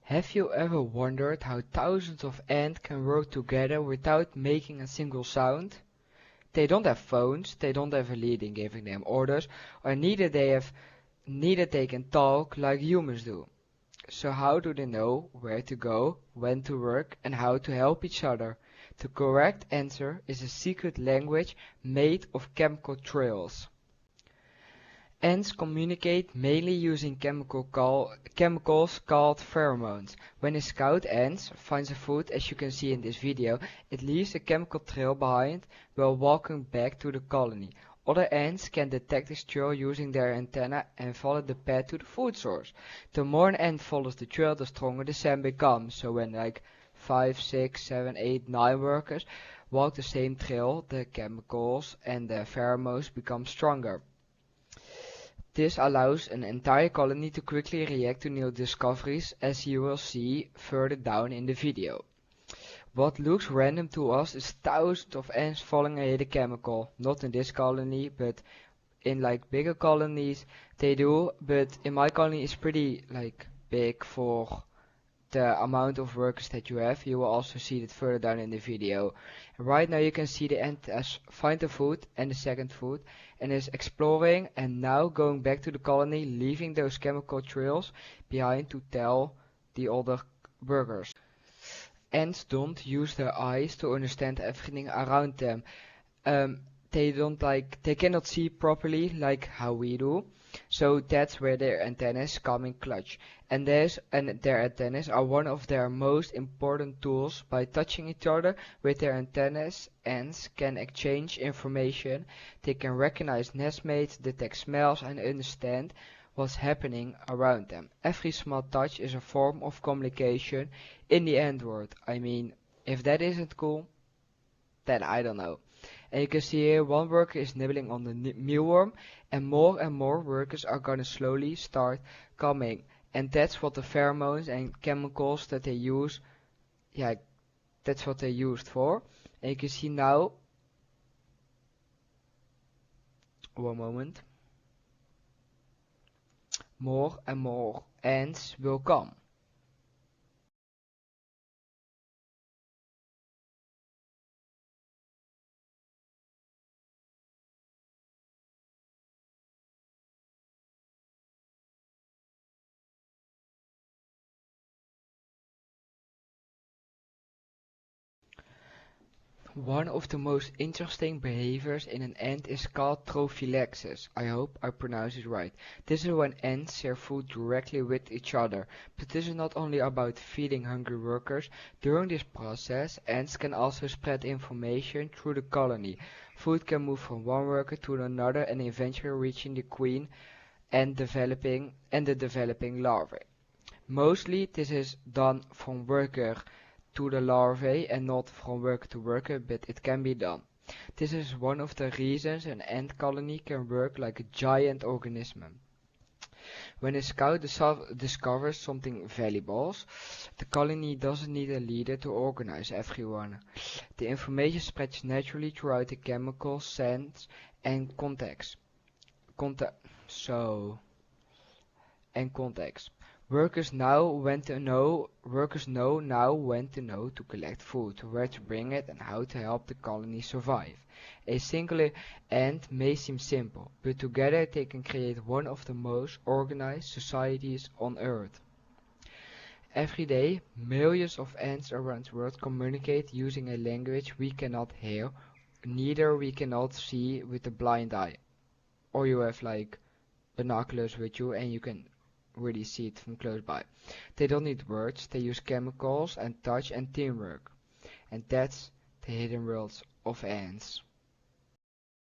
Have you ever wondered how thousands of ants can work together without making a single sound? They don't have phones, they don't have a leader giving them orders, or neither they can talk like humans do. So how do they know where to go, when to work, and how to help each other? The correct answer is a secret language made of chemical trails. Ants communicate mainly using chemicals called pheromones. When a scout ant finds a food, as you can see in this video, it leaves a chemical trail behind while walking back to the colony. Other ants can detect this trail using their antenna and follow the path to the food source. The more an ant follows the trail, the stronger the scent becomes. So when like 5, 6, 7, 8, 9 workers walk the same trail, the chemicals and the pheromones become stronger. This allows an entire colony to quickly react to new discoveries, as you will see further down in the video. What looks random to us is thousands of ants following a hidden chemical. Not in this colony, but in like bigger colonies they do, but in my colony it's pretty like big for the amount of workers that you have. You will also see it further down in the video. Right now you can see the ant has find the food and the second food and is exploring and now going back to the colony, leaving those chemical trails behind to tell the other workers. Ants don't use their eyes to understand everything around them. They cannot see properly like how we do. So that's where their antennas come in clutch. And their antennas are one of their most important tools. By touching each other with their antennas, ants can exchange information. They can recognize nestmates, detect smells, and understand what's happening around them. Every small touch is a form of communication in the ant world. I mean, if that isn't cool, then I don't know. And you can see here one worker is nibbling on the mealworm, and more workers are gonna slowly start coming. And that's what the pheromones and chemicals that they use, yeah, that's what they used for. And you can see now, one moment, more and more ants will come. One of the most interesting behaviors in an ant is called trophallaxis. I hope I pronounce it right. This is when ants share food directly with each other. But this is not only about feeding hungry workers. During this process, ants can also spread information through the colony. Food can move from one worker to another and eventually reaching the queen and the developing larvae. Mostly this is done from worker to the larvae and not from worker to worker, but it can be done. This is one of the reasons an ant colony can work like a giant organism. When a scout discovers something valuable, the colony doesn't need a leader to organize everyone. The information spreads naturally throughout the chemical scents and context. So and context. Workers know now when to know to collect food, where to bring it, and how to help the colony survive. A single ant may seem simple, but together they can create one of the most organized societies on Earth. Every day, millions of ants around the world communicate using a language we cannot hear, neither we cannot see with the blind eye. Or you have like binoculars with you and you can really see it from close by. They don't need words, they use chemicals and touch and teamwork. And that's the hidden worlds of ants.